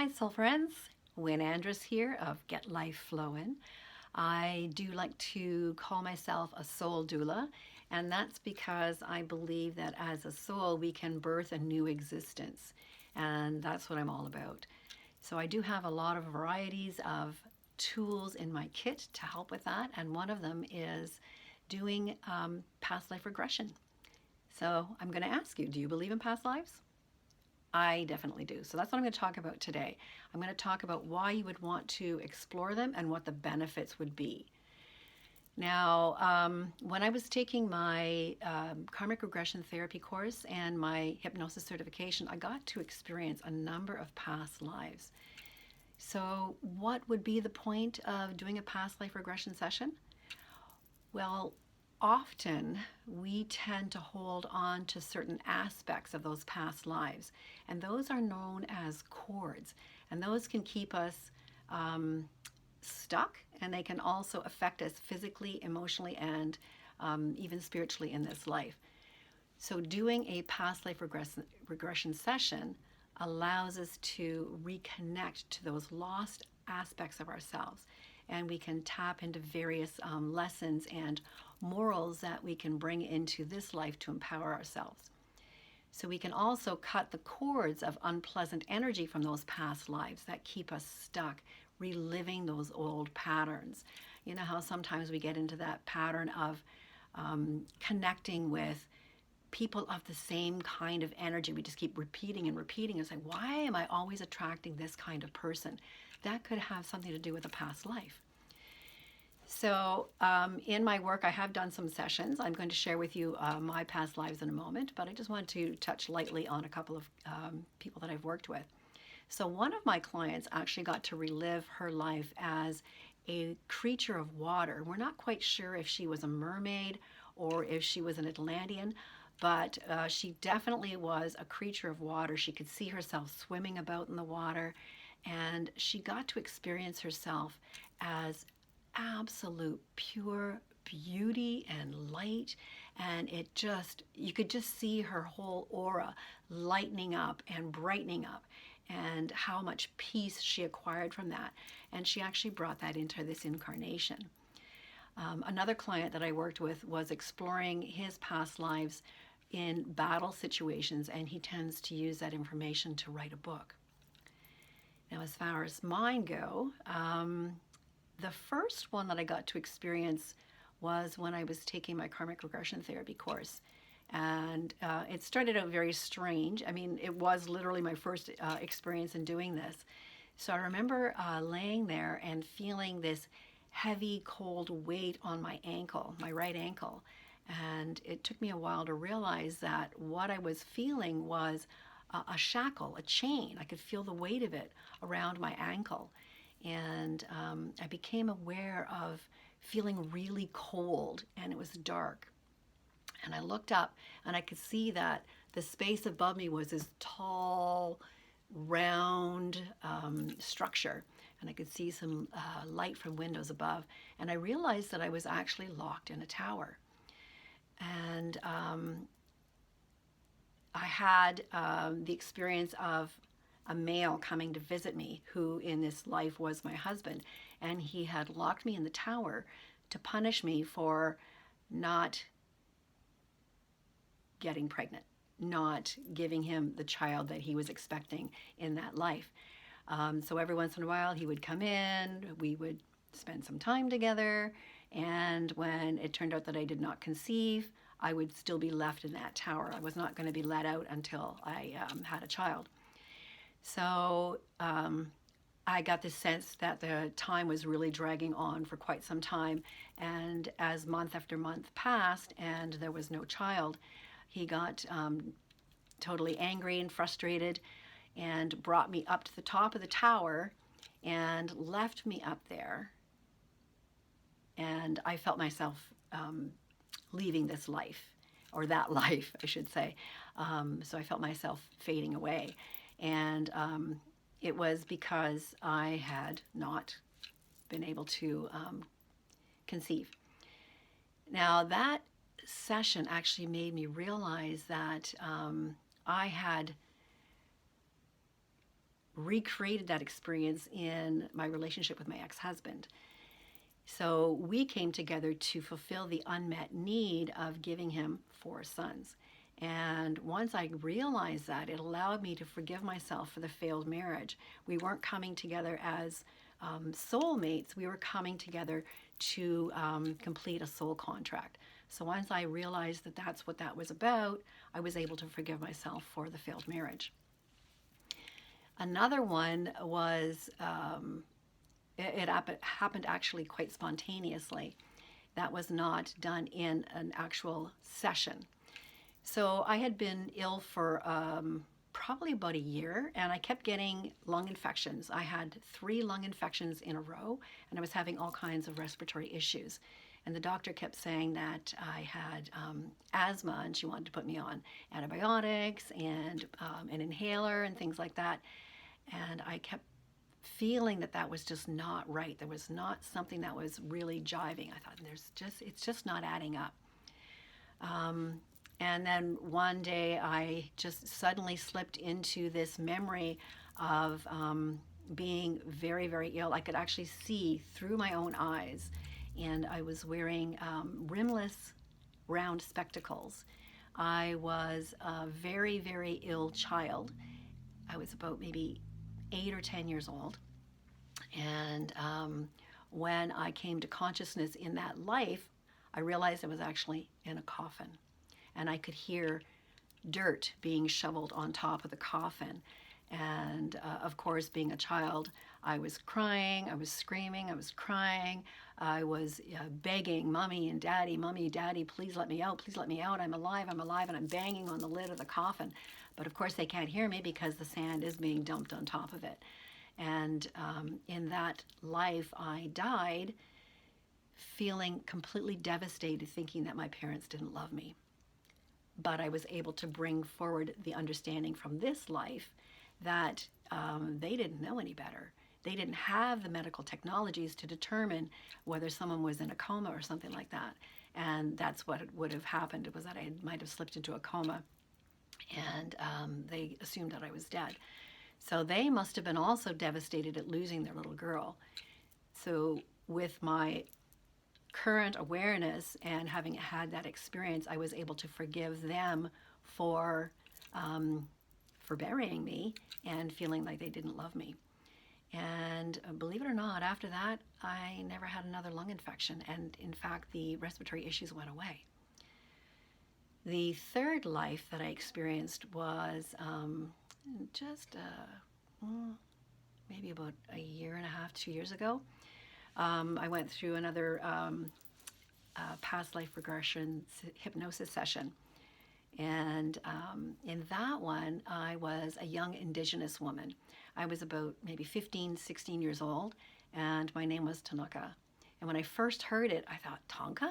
Hi, soul friends. Wynn Andrus here of Get Life Flowin'. I do like to call myself a soul doula, and that's because I believe that as a soul we can birth a new existence, and that's what I'm all about. So I do have a lot of varieties of tools in my kit to help with that, and one of them is doing past life regression. So I'm going to ask you, do you believe in past lives? I definitely do. So that's what I'm going to talk about today. I'm going to talk about why you would want to explore them and what the benefits would be. Now, when I was taking my Karmic regression therapy course and my hypnosis certification, I got to experience a number of past lives. So, what would be the point of doing a past life regression session? Well, often we tend to hold on to certain aspects of those past lives, and those are known as cords, and those can keep us stuck, and they can also affect us physically, emotionally, and even spiritually in this life. So, doing a past life regression session allows us to reconnect to those lost aspects of ourselves. And we can tap into various lessons and morals that we can bring into this life to empower ourselves. So, we can also cut the cords of unpleasant energy from those past lives that keep us stuck, reliving those old patterns. You know how sometimes we get into that pattern of connecting with people of the same kind of energy. We just keep repeating and repeating and saying, why am I always attracting this kind of person? That could have something to do with a past life. So in my work, I have done some sessions. I'm going to share with you my past lives in a moment, but I just want to touch lightly on a couple of people that I've worked with. So one of my clients actually got to relive her life as a creature of water. We're not quite sure if she was a mermaid or if she was an Atlantean, but she definitely was a creature of water. She could see herself swimming about in the water, and she got to experience herself as absolute pure beauty and light, and you could just see her whole aura lightening up and brightening up, and how much peace she acquired from that. And she actually brought that into this incarnation. Another client that I worked with was exploring his past lives in battle situations, and he tends to use that information to write a book. Now, as far as mine go, the first one that I got to experience was when I was taking my Karmic regression therapy course. And it started out very strange. I mean, it was literally my first experience in doing this. So I remember laying there and feeling this heavy, cold weight on my ankle, my right ankle. And it took me a while to realize that what I was feeling was a shackle, a chain. I could feel the weight of it around my ankle. And I became aware of feeling really cold, and it was dark. And I looked up and I could see that the space above me was this tall, round structure. And I could see some light from windows above. And I realized that I was actually locked in a tower. And I had the experience of a male coming to visit me, who in this life was my husband. And he had locked me in the tower to punish me for not getting pregnant, not giving him the child that he was expecting in that life. So every once in a while he would come in, we would spend some time together, and when it turned out that I did not conceive, I would still be left in that tower. I was not going to be let out until I had a child. So I got the sense that the time was really dragging on for quite some time, and as month after month passed and there was no child, he got totally angry and frustrated and brought me up to the top of the tower and left me up there. And I felt myself leaving this life, or that life, I should say. So I felt myself fading away. And it was because I had not been able to conceive. Now, that session actually made me realize that I had recreated that experience in my relationship with my ex-husband. So we came together to fulfill the unmet need of giving him 4 sons. And once I realized that, it allowed me to forgive myself for the failed marriage. We weren't coming together as soulmates, we were coming together to complete a soul contract. So once I realized that that's what that was about, I was able to forgive myself for the failed marriage. Another one was, it happened actually quite spontaneously. That was not done in an actual session. So I had been ill for probably about a year, and I kept getting lung infections. I had 3 lung infections in a row, and I was having all kinds of respiratory issues. And the doctor kept saying that I had asthma, and she wanted to put me on antibiotics and an inhaler and things like that. And I kept feeling that that was just not right. There was not something that was really jiving. I thought, it's just not adding up. And then one day I just suddenly slipped into this memory of being very, very ill. I could actually see through my own eyes, and I was wearing rimless round spectacles. I was a very, very ill child. I was about maybe 8 or 10 years old. And when I came to consciousness in that life, I realized I was actually in a coffin. And I could hear dirt being shoveled on top of the coffin. And of course, being a child, I was crying, I was screaming, I was crying. I was begging Mommy, Daddy, please let me out, I'm alive, and I'm banging on the lid of the coffin. But of course, they can't hear me because the sand is being dumped on top of it. And in that life, I died feeling completely devastated, thinking that my parents didn't love me. But I was able to bring forward the understanding from this life that they didn't know any better. They didn't have the medical technologies to determine whether someone was in a coma or something like that. And that's what would have happened, was that I might have slipped into a coma, and they assumed that I was dead. So they must have been also devastated at losing their little girl. So with my current awareness and having had that experience, I was able to forgive them for burying me and feeling like they didn't love me. And believe it or not, after that, I never had another lung infection. And in fact, the respiratory issues went away. The third life that I experienced was maybe about a year and a half, 2 years ago. I went through another Past Life Regression hypnosis session. And in that one, I was a young Indigenous woman. I was about maybe 15, 16 years old, and my name was Tanuka. And when I first heard it, I thought, Tonka?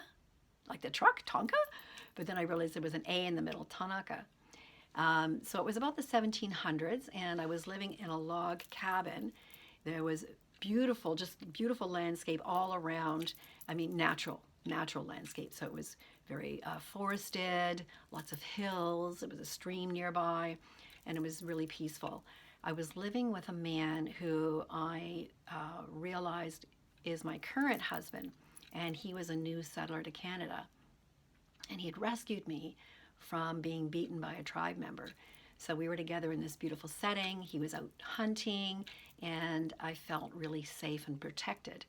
Like the truck, Tonka? But then I realized there was an A in the middle, Tanaka. So it was about the 1700s, and I was living in a log cabin. There was beautiful, just beautiful landscape all around. I mean, natural landscape. So it was very forested, lots of hills. There was a stream nearby, and it was really peaceful. I was living with a man who I realized is my current husband, and he was a new settler to Canada. And he had rescued me from being beaten by a tribe member. So we were together in this beautiful setting. He was out hunting, and I felt really safe and protected.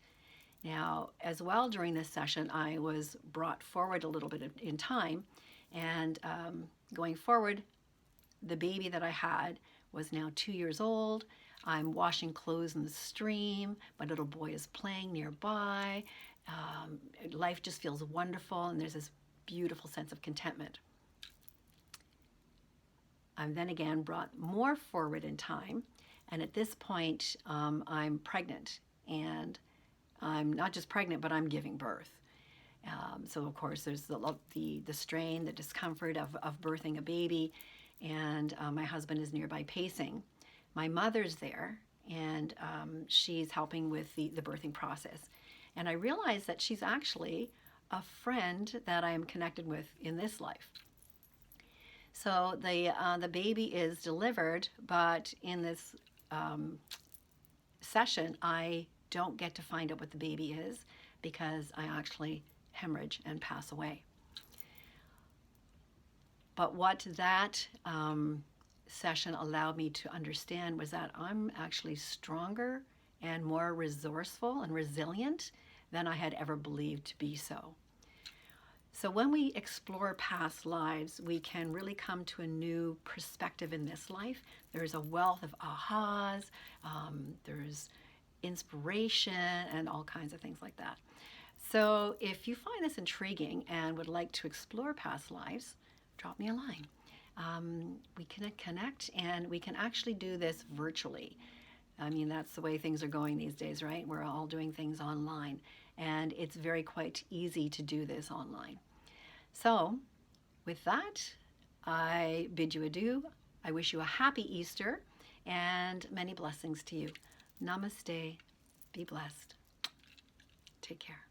Now, as well, during this session, I was brought forward a little bit in time, and going forward, the baby that I had was now 2 years old. I'm washing clothes in the stream. My little boy is playing nearby. Life just feels wonderful, and there's this beautiful sense of contentment. I'm then again brought more forward in time, and at this point, I'm pregnant, and I'm not just pregnant, but I'm giving birth. So of course, there's the strain, the discomfort of birthing a baby, and my husband is nearby pacing. My mother's there, and she's helping with the birthing process. And I realize that she's actually a friend that I am connected with in this life. So the baby is delivered, but in this session, I don't get to find out what the baby is because I actually hemorrhage and pass away. But what that session allowed me to understand was that I'm actually stronger and more resourceful and resilient than I had ever believed to be so. So when we explore past lives, we can really come to a new perspective in this life. There's a wealth of ahas, there's inspiration, and all kinds of things like that. So if you find this intriguing and would like to explore past lives, drop me a line. We can connect, and we can actually do this virtually. I mean, that's the way things are going these days, right? We're all doing things online, and it's very quite easy to do this online. So with that, I bid you adieu. I wish you a happy Easter and many blessings to you. Namaste. Be blessed. Take care.